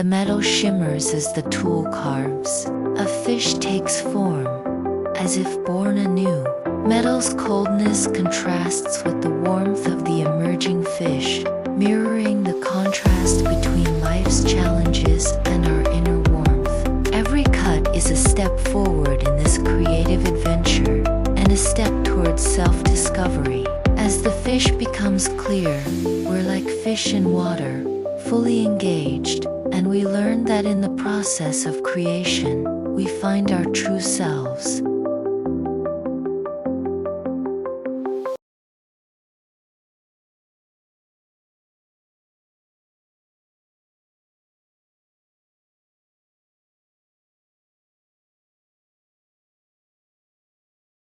The metal shimmers as the tool carves. A fish takes form, as if born anew. Metal's coldness contrasts with the warmth of the emerging fish, mirroring the contrast between life's challenges and our inner warmth. Every cut is a step forward in this creative adventure, and a step towards self-discovery. As the fish becomes clear, we're like fish in water, fully engaged, and we learn that in the process of creation, we find our true selves.